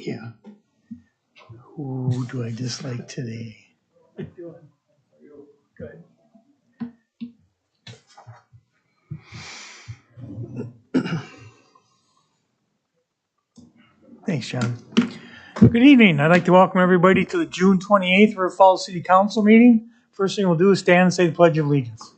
Yeah. Who do I dislike today? How you doing? Are you good? Thanks, John. Good evening. I'd like to welcome everybody to the June 28th River Falls City Council meeting. First thing we'll do is stand and say the Pledge of Allegiance.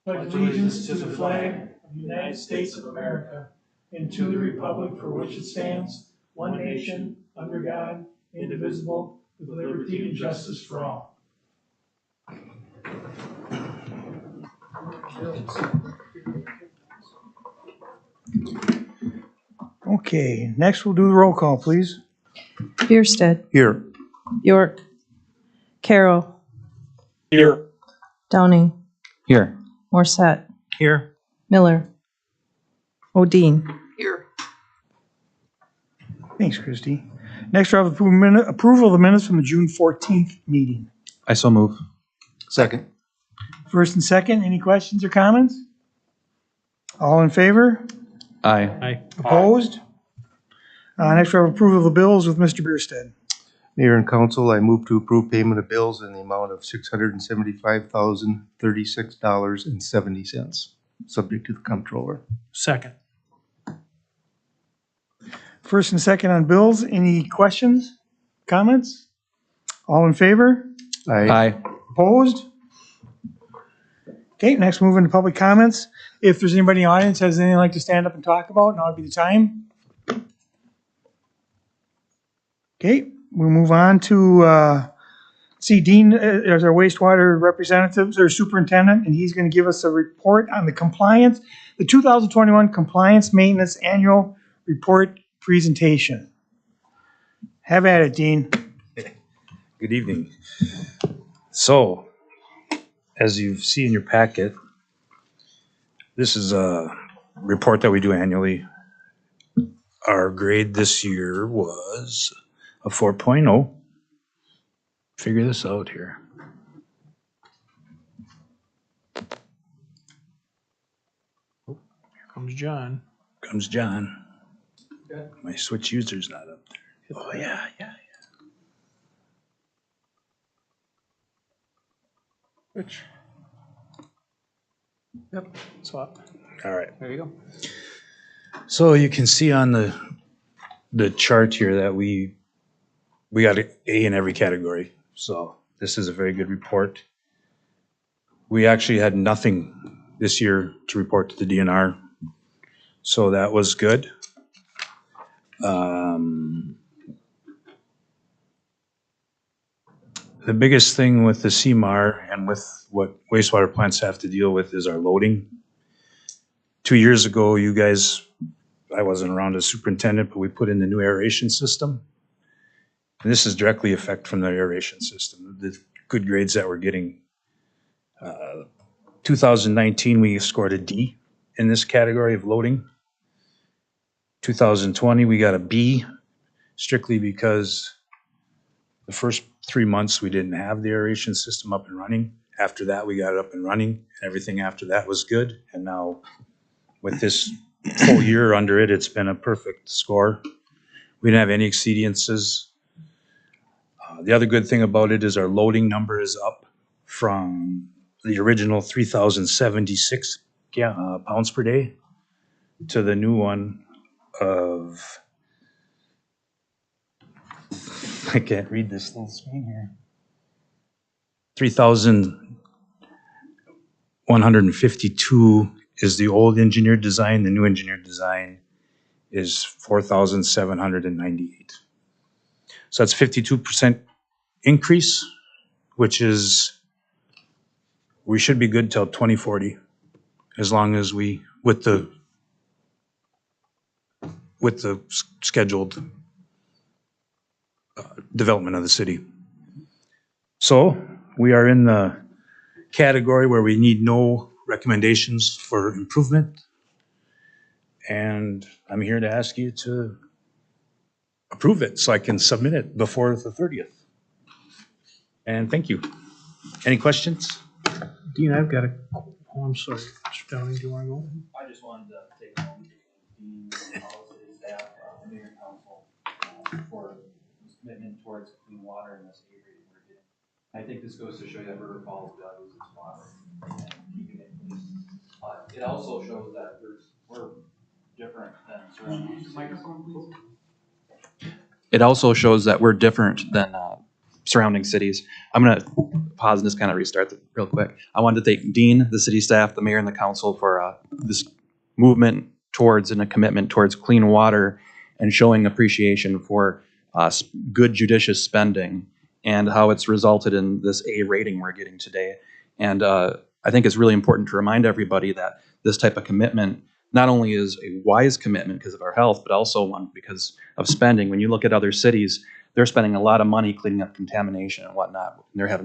Pledge allegiance to the flag of the United States of America and to the republic for which it stands, one nation, under God, indivisible, with liberty and justice for all. Okay, next we'll do the roll call, please. Bierstead. Here. York. Carroll. Here. Downing. Here. Morset. Here. Miller. Odine. Here. Thanks, Christy. Next, we have approval of the minutes from the June 14th meeting. I so move. Second. First and second, any questions or comments? All in favor? Aye. Aye. Opposed? Next, we have approval of the bills with Mr. Bierstead. Mayor and council, I move to approve payment of bills in the amount of $675,036.70, subject to the comptroller. Second. First and second on bills, any questions, comments? All in favor? Aye. Opposed? Okay, next move into public comments. If there's anybody in the audience has anything they'd like to stand up and talk about, now would be the time. Okay, we'll move on to see Dean as our wastewater representative or superintendent, and he's going to give us a report on the 2021 compliance maintenance annual report presentation. Have at it, Dean. Good evening. So, as you see in your packet, this is a report that we do annually. Our grade this year was a 4.0. Figure this out here. Here comes John. Comes John. My switch user's not up there. Oh, yeah. Which? Yep. Swap. All right. There you go. So you can see on the chart here that we got an A in every category. So this is a very good report. We actually had nothing this year to report to the DNR. So that was good. The biggest thing with the CMAR and with what wastewater plants have to deal with is our loading. 2 years ago, you guys, I wasn't around as superintendent, but we put in the new aeration system. And this is directly effect from the aeration system. The good grades that we're getting. 2019, we scored a D in this category of loading. 2020, we got a B, strictly because the first 3 months we didn't have the aeration system up and running. After that, we got it up and running. Everything after that was good. And now with this whole year under it, it's been a perfect score. We didn't have any exceedances. The other good thing about it is our loading number is up from the original 3,076 pounds per day to the new one of, I can't read this little screen here, 3,152 is the old engineered design. The new engineered design is 4,798. So that's 52% increase, which is, we should be good till 2040, as long as we, with the scheduled development of the city. So we are in the category where we need no recommendations for improvement. And I'm here to ask you to approve it so I can submit it before the 30th. And thank you. Any questions? Dean, I've got a. Oh, I'm sorry. Mr. Downing, do you want to go? I just wanted to take a moment. commitment towards clean water in this A rating we're getting. I think this goes to show you that River Falls values its water and keeping it clean. It also shows that we're different than surrounding cities. It also shows that we're different than surrounding cities. I'm going to pause and just kind of restart real quick. I wanted to thank Dean, the city staff, the mayor, and the council for this movement towards and a commitment towards clean water and showing appreciation for good judicious spending and how it's resulted in this A rating we're getting today. And I think it's really important to remind everybody that this type of commitment not only is a wise commitment because of our health, but also one because of spending. When you look at other cities, they're spending a lot of money cleaning up contamination and whatnot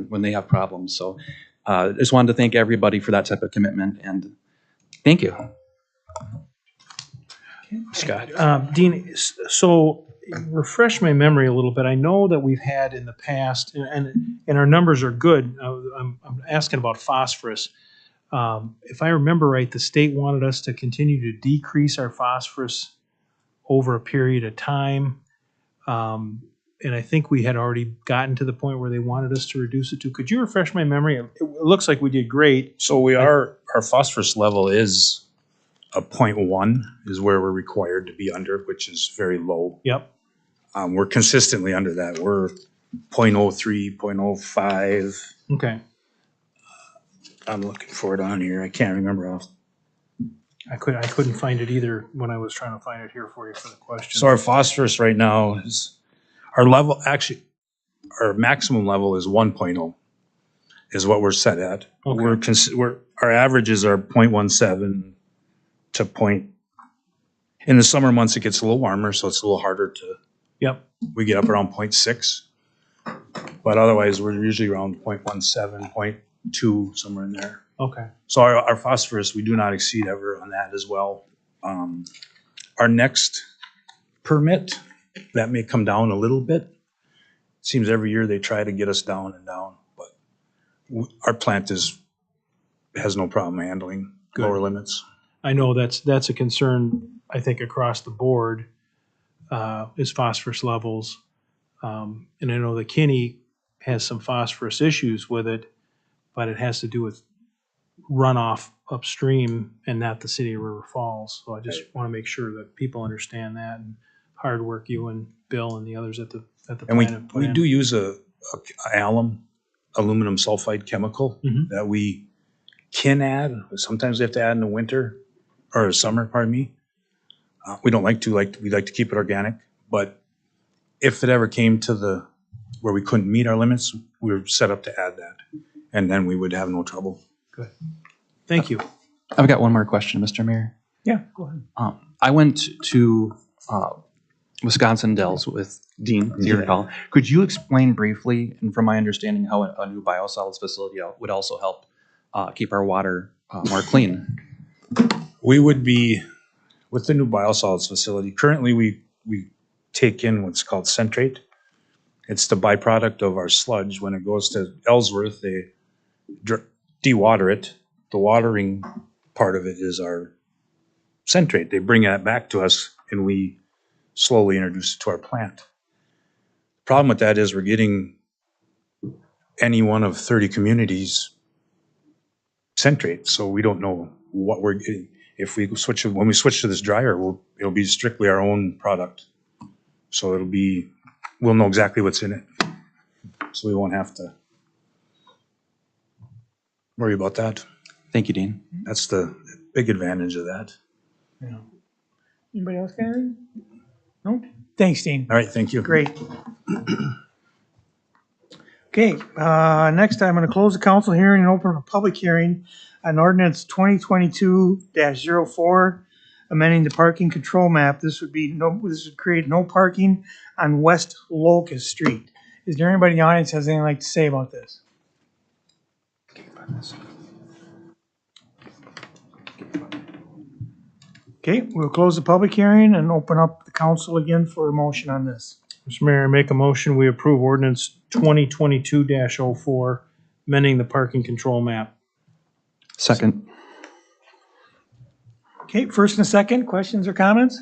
when they have problems. So I just wanted to thank everybody for that type of commitment, and thank you. Scott. Dean, so refresh my memory a little bit. I know that we've had in the past, and our numbers are good. I'm asking about phosphorus. If I remember right, the state wanted us to continue to decrease our phosphorus over a period of time. And I think we had already gotten to the point where they wanted us to reduce it to. Could you refresh my memory? It looks like we did great. So our phosphorus level is a 0.1 is where we're required to be under, which is very low. Yep. We're consistently under that. We're 0.03, 0.05. Okay. I'm looking for it on here. I can't remember. I couldn't find it either when I was trying to find it here for you for the question. So our phosphorus right now is, our level, actually, our maximum level is 1.0 is what we're set at. Okay. Our averages are 0.17 to in the summer months it gets a little warmer, so it's a little harder to, Yep. we get up around 0.6. But otherwise we're usually around 0.17, 0.2, somewhere in there. Okay. So our phosphorus, we do not exceed ever on that as well. Our next permit, that may come down a little bit. It seems every year they try to get us down and down, but our plant has no problem handling lower limits. I know that's a concern, I think, across the board, is phosphorus levels. And I know that Kinney has some phosphorus issues with it, but it has to do with runoff upstream and not the city of River Falls. So I just want to make sure that people understand that, and hard work you and Bill and the others at the And we plant have put in. do use a aluminum sulfide chemical Mhm. that we can add. Sometimes we have to add in the winter or summer, pardon me. We don't like to, we like to keep it organic, but if it ever came to where we couldn't meet our limits, we were set up to add that, and then we would have no trouble. Good. Thank you. I've got one more question, Mr. Mayor. Yeah, go ahead. I went to Wisconsin Dells with Dean, as you recall. Could you explain briefly, and from my understanding, how a new biosolids facility would also help keep our water more clean? We would be, with the new biosolids facility, currently we take in what's called centrate. It's the byproduct of our sludge. When it goes to Ellsworth, they dewater it. The watering part of it is our centrate. They bring that back to us, and we slowly introduce it to our plant. Problem with that is we're getting any one of 30 communities centrate, so we don't know what we're getting. If we switch, when we switch to this dryer, it'll be strictly our own product. So we'll know exactly what's in it. So we won't have to worry about that. Thank you, Dean. That's the big advantage of that. Yeah. Anybody else got anything? No? Thanks, Dean. All right, thank you. Great. Okay, next I'm going to close the council hearing and open a public hearing on ordinance 2022-04, amending the parking control map. This would create no parking on West Locust Street. Is there anybody in the audience has anything like to say about this? Okay, we'll close the public hearing and open up the council again for a motion on this. Mr. Mayor, I make a motion, we approve ordinance 2022-04, amending the parking control map. Second. Okay, first and a second, questions or comments?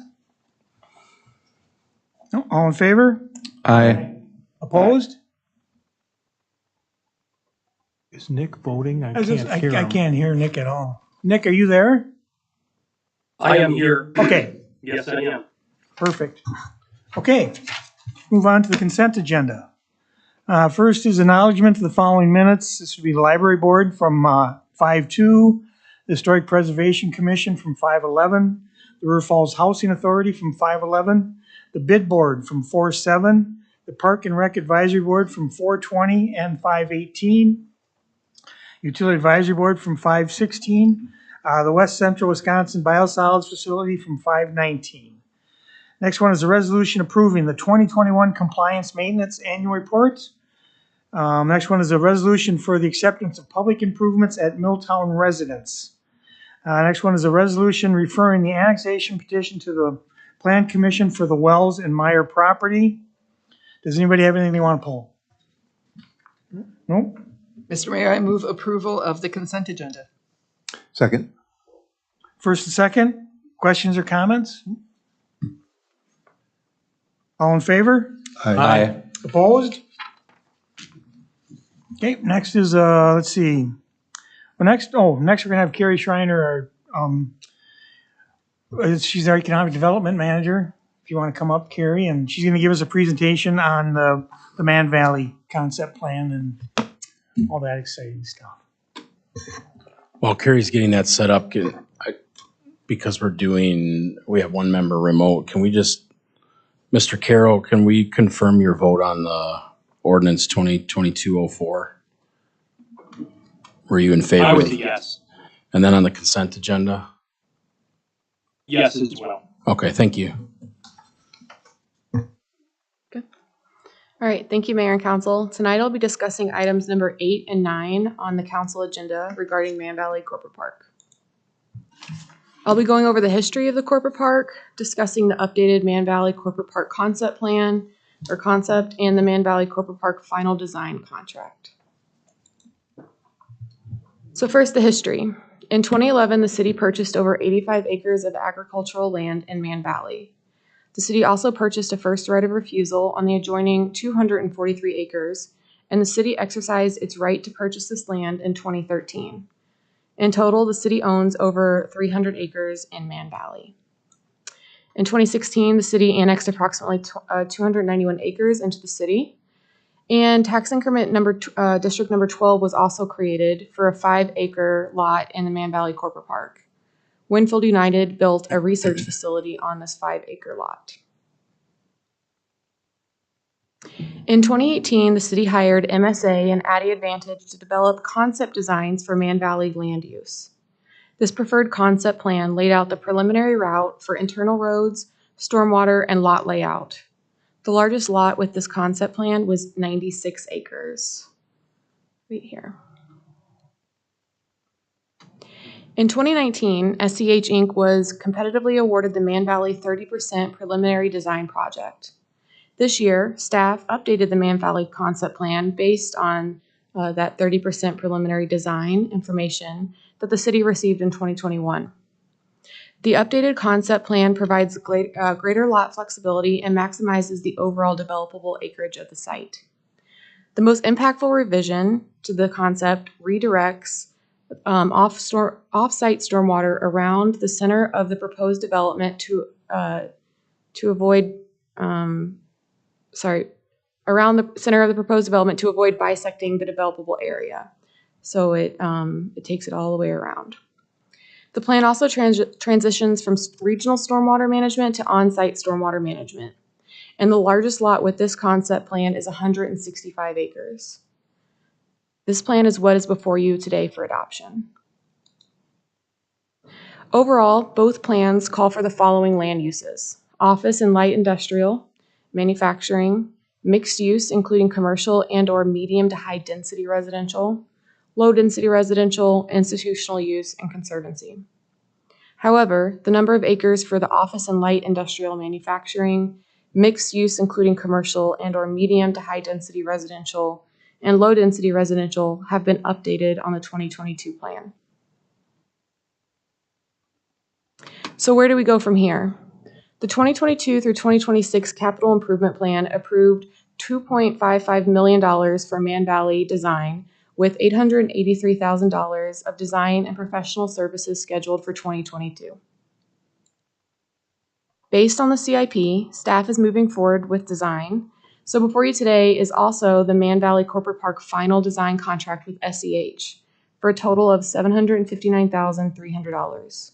No, all in favor? Aye. Opposed? Is Nick voting? I I just- can't hear I him. can't hear Nick at all. Nick, are you there? I am here. Okay, Yes, I am. perfect. Okay, move on to the consent agenda. First is acknowledgement of the following minutes. This would be the library board from 5/2, the Historic Preservation Commission from 5/11, the River Falls Housing Authority from 5/11, the bid board from 4/7, the Park and Rec Advisory Board from 4/20 and 5/18, Utility Advisory Board from 5/16, the West Central Wisconsin Biosolids Facility from 5/19. Next one is a resolution approving the 2021 Compliance Maintenance Annual Report. Next one is a resolution for the acceptance of public improvements at Milltown residents. Next one is a resolution referring the annexation petition to the Plan Commission for the Wells and Meyer property. Does anybody have anything they want to pull? Nope. Mr. Mayor, I move approval of the consent agenda. Second. First and second, questions or comments? All in favor? Aye. Opposed? Okay, next is, let's see. Well, next we're gonna have Carrie Schreiner, she's our Economic Development Manager. If you want to come up, Carrie, and she's gonna give us a presentation on the Man Valley concept plan and all that exciting stuff. While Carrie's getting that set up, because we have one member remote, can we just, Mr. Carroll, can we confirm your vote on the ordinance 2022-04? Were you in favor? I was a yes. And then on the consent agenda? Yes as well. Okay, thank you. All right, thank you, Mayor and Council. Tonight I'll be discussing items number 8 and 9 on the council agenda regarding Man Valley Corporate Park. I'll be going over the history of the corporate park, discussing the updated Man Valley Corporate Park concept plan or concept, and the Man Valley Corporate Park final design contract. So first, the history. In 2011, the city purchased over 85 acres of agricultural land in Man Valley. The city also purchased a first right of refusal on the adjoining 243 acres, and the city exercised its right to purchase this land in 2013. In total, the city owns over 300 acres in Man Valley. In 2016, the city annexed approximately 291 acres into the city, and tax increment district number 12 was also created for a 5-acre lot in the Man Valley Corporate Park. Winfield United built a research facility on this 5-acre lot. In 2018, the city hired MSA and Addy Advantage to develop concept designs for Man Valley land use. This preferred concept plan laid out the preliminary route for internal roads, stormwater, and lot layout. The largest lot with this concept plan was 96 acres. Right here. In 2019, SCH Inc. was competitively awarded the Man Valley 30% preliminary design project. This year, staff updated the Man Valley concept plan based on that 30% preliminary design information that the city received in 2021. The updated concept plan provides greater lot flexibility and maximizes the overall developable acreage of the site. The most impactful revision to the concept redirects off-site stormwater around the center of the proposed development to avoid bisecting the developable area. So it takes it all the way around. The plan also transitions from regional stormwater management to on-site stormwater management. And the largest lot with this concept plan is 165 acres. This plan is what is before you today for adoption. Overall, both plans call for the following land uses: office and light industrial, manufacturing, mixed use including commercial and/or medium to high density residential, low density residential, institutional use, and conservancy. However, the number of acres for the office and light industrial manufacturing, mixed use including commercial and/or medium to high density residential, and low density residential have been updated on the 2022 plan. So where do we go from here? The 2022 through 2026 capital improvement plan approved $2.55 million for Man Valley design, with $883,000 of design and professional services scheduled for 2022. Based on the CIP, staff is moving forward with design. So before you today is also the Man Valley Corporate Park final design contract with SEH for a total of $759,300.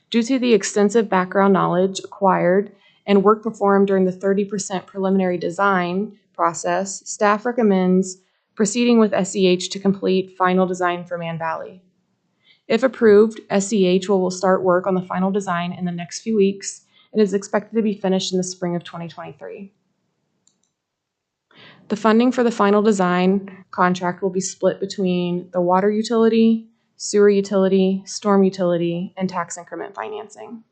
Due to the extensive background knowledge acquired and work performed during the 30% preliminary design process, staff recommends proceeding with SEH to complete final design for Man Valley. If approved, SEH will start work on the final design in the next few weeks. It is expected to be finished in the spring of 2023. The funding for the final design contract will be split between the water utility, sewer utility, storm utility, and tax increment financing.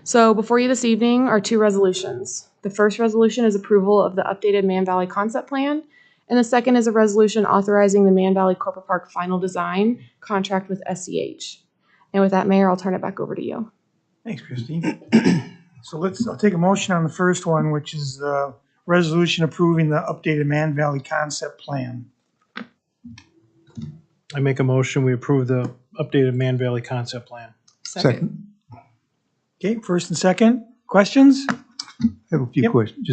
So before you this evening are two resolutions. The first resolution is approval of the updated Man Valley concept plan, and the second is a resolution authorizing the Man Valley Corporate Park final design contract with SEH. And with that, Mayor, I'll turn it back over to you. Thanks, Christine. So I'll take a motion on the first one, which is the resolution approving the updated Man Valley concept plan. I make a motion, we approve the updated Man Valley concept plan. Second. Okay, first and second. Questions? I have a few Yep. questions.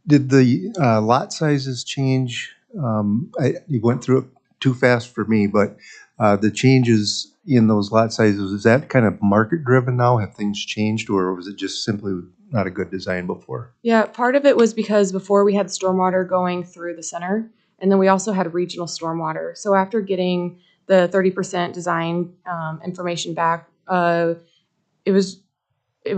Did the lot sizes change? You went through it too fast for me, but the changes in those lot sizes, is that kind of market driven now? Have things changed, or was it just simply not a good design before? Yeah, part of it was because before we had stormwater going through the center, and then we also had regional stormwater. So after getting the 30% design information back, it was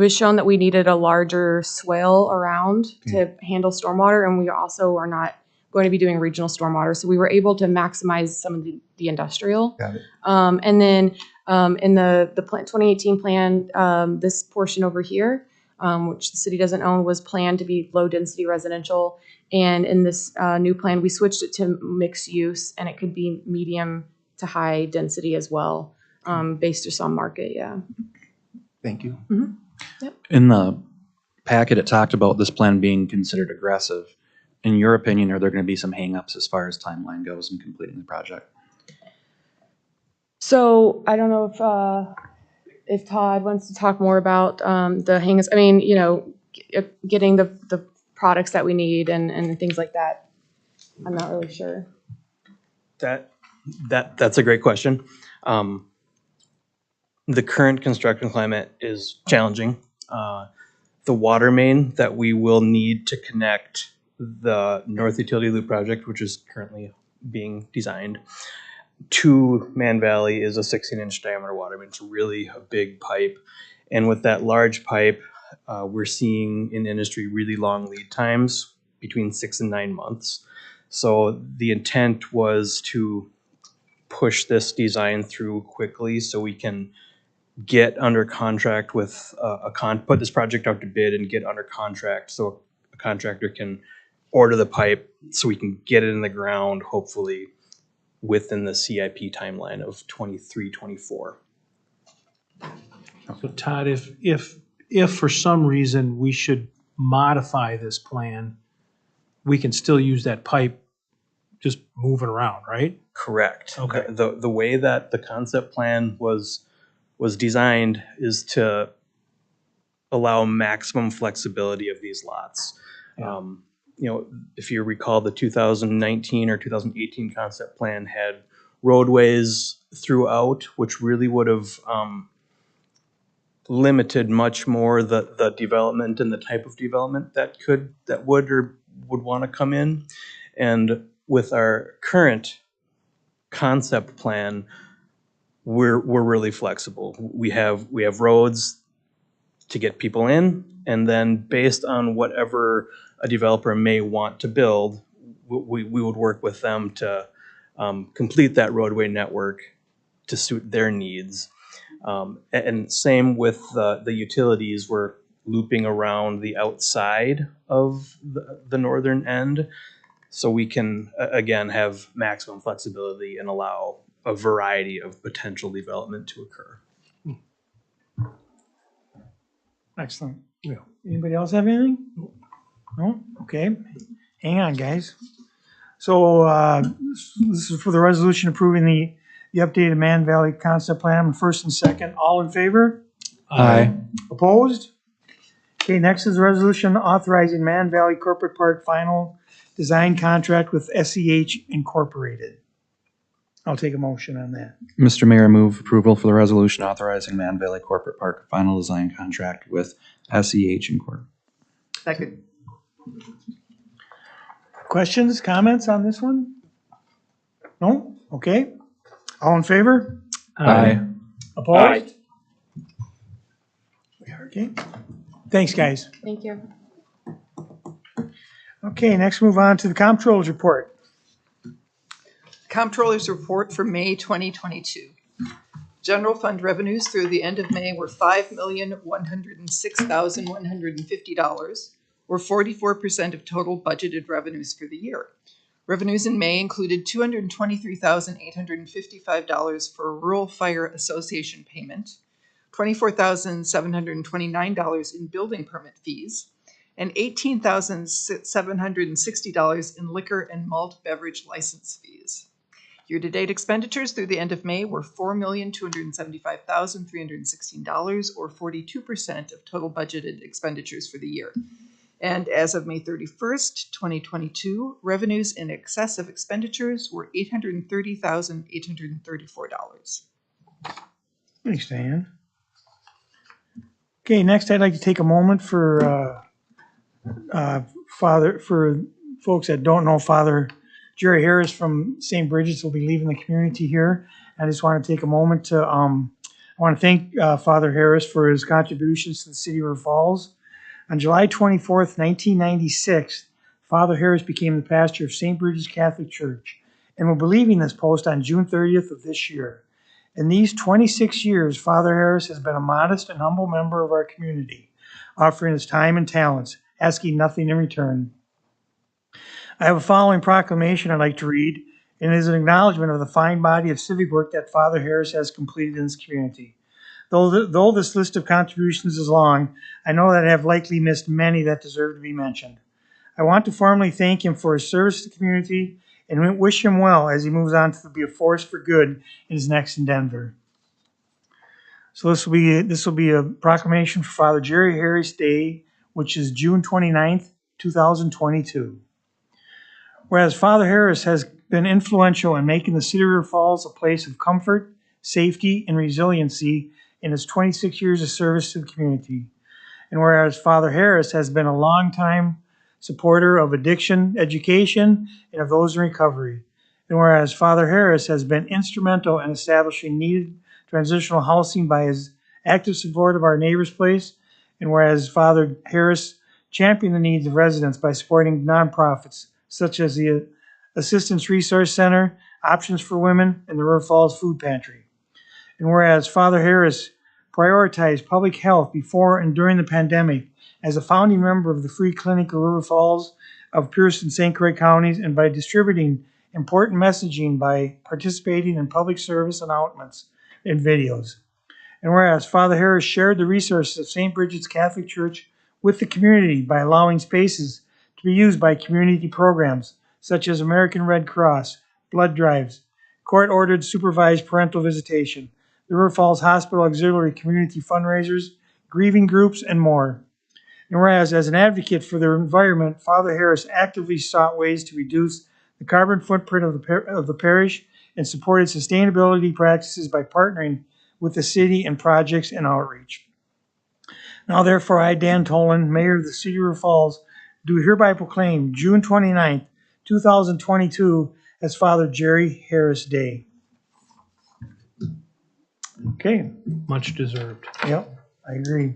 shown that we needed a larger swale around to handle stormwater, and we also are not going to be doing regional stormwater. So we were able to maximize some of the industrial. Got it. And then in the 2018 plan, this portion over here, which the city doesn't own, was planned to be low density residential. And in this new plan, we switched it to mixed use, and it could be medium to high density as well, based just on market. Yeah. Thank you. In the packet, it talked about this plan being considered aggressive. In your opinion, are there going to be some hangups as far as timeline goes in completing the project? So I don't know if Todd wants to talk more about the hangups. I mean, getting the products that we need and things like that. I'm not really sure. That's a great question. The current construction climate is challenging. The water main that we will need to connect the North Utility Loop project, which is currently being designed, to Man Valley is a 16-inch diameter water main. It's really a big pipe. And with that large pipe, we're seeing in the industry really long lead times, between 6 and 9 months. So the intent was to push this design through quickly so we can get under contract with put this project out to bid and get under contract so a contractor can order the pipe so we can get it in the ground, hopefully within the CIP timeline of 23, 24. So Todd, if for some reason we should modify this plan, we can still use that pipe just moving around, right? Correct. Okay. The way that the concept plan was designed is to allow maximum flexibility of these lots. Yeah. If you recall, the 2019 or 2018 concept plan had roadways throughout, which really would have limited much more the development and the type of development that would want to come in. And with our current concept plan, we're really flexible. We have roads to get people in, and then based on whatever a developer may want to build, we would work with them to complete that roadway network to suit their needs. And same with the utilities. We're looping around the outside of the northern end, so we can, again, have maximum flexibility and allow a variety of potential development to occur. Excellent. Anybody else have anything? No? Okay. Hang on, guys. So, this is for the resolution approving the updated Man Valley Concept Plan, first and second. All in favor? Aye. Opposed? Okay, next is a resolution authorizing Man Valley Corporate Park final design contract with SEH Incorporated. I'll take a motion on that. Mr. Mayor, I move approval for the resolution authorizing Man Valley Corporate Park final design contract with SEH Incorporated. Second. Questions, comments on this one? No? Okay. All in favor? Aye. Opposed? Okay. Thanks, guys. Thank you. Okay, next move on to the Comptroller's report. Comptroller's report for May 2022. General fund revenues through the end of May were $5,106,150, or 44% of total budgeted revenues for the year. Revenues in May included $223,855 for a Rural Fire Association payment, $24,729 in building permit fees, and $18,760 in liquor and malt beverage license fees. Year-to-date expenditures through the end of May were $4,275,316, or 42% of total budgeted expenditures for the year. And as of May 31st, 2022, revenues in excess of expenditures were $830,834. Thanks, Diane. Okay, next I'd like to take a moment for for folks that don't know, Father Jerry Harris from St. Bridget's will be leaving the community here. I just want to take a moment to I want to thank Father Harris for his contributions to the city of River Falls. On July 24th, 1996, Father Harris became the pastor of St. Bridget's Catholic Church and will be leaving this post on June 30th of this year. In these 26 years, Father Harris has been a modest and humble member of our community, offering his time and talents, asking nothing in return. I have a following proclamation I'd like to read, and it is an acknowledgement of the fine body of civic work that Father Harris has completed in this community. Though this list of contributions is long, I know that I have likely missed many that deserve to be mentioned. I want to formally thank him for his service to the community and wish him well as he moves on to be a force for good in his next endeavor. So this will be a proclamation for Father Jerry Harris Day, which is June 29th, 2022. Whereas Father Harris has been influential in making the city of River Falls a place of comfort, safety, and resiliency in his 26 years of service to the community. And whereas Father Harris has been a longtime supporter of addiction education and of those in recovery. And whereas Father Harris has been instrumental in establishing needed transitional housing by his active support of our Neighbor's Place. And whereas Father Harris championed the needs of residents by supporting nonprofits such as the Assistance Resource Center, Options for Women, and the River Falls Food Pantry. And whereas Father Harris prioritized public health before and during the pandemic as a founding member of the Free Clinic of River Falls of Pierce and St. Croix counties, and by distributing important messaging by participating in public service announcements and videos. And whereas Father Harris shared the resources of St. Bridget's Catholic Church with the community by allowing spaces to be used by community programs such as American Red Cross, blood drives, court-ordered supervised parental visitation, the River Falls Hospital Auxiliary Community fundraisers, grieving groups, and more. And whereas, as an advocate for the environment, Father Harris actively sought ways to reduce the carbon footprint of the parish and supported sustainability practices by partnering with the city in projects and outreach. Now, therefore, I, Dan Tolan, Mayor of the City of River Falls, do hereby proclaim June 29th, 2022 as Father Jerry Harris Day. Okay. Much deserved. Yep, I agree.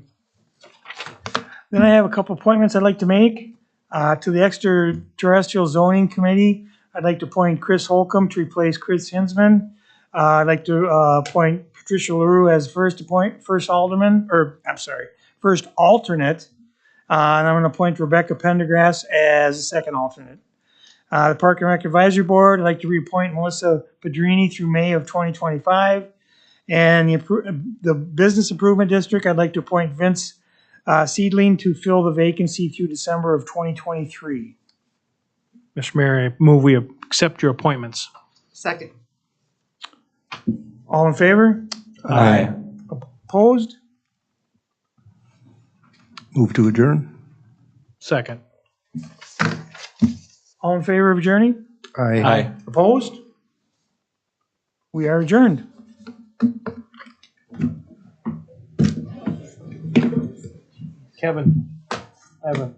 Then I have a couple appointments I'd like to make. To the Extraterrestrial Zoning Committee, I'd like to appoint Chris Holcomb to replace Chris Hinsman. I'd like to appoint Patricia LaRue as first alternate. And I'm going to appoint Rebecca Pendergrass as a second alternate. The Park and Rec Advisory Board, I'd like to reappoint Melissa Pedrini through May of 2025. And the Business Improvement District, I'd like to appoint Vince Seedling to fill the vacancy through December of 2023. Mr. Mayor, I move we accept your appointments. Second. All in favor? Aye. Opposed? Move to adjourn? Second. All in favor of adjourning? Aye. Opposed? We are adjourned. Kevin, I have a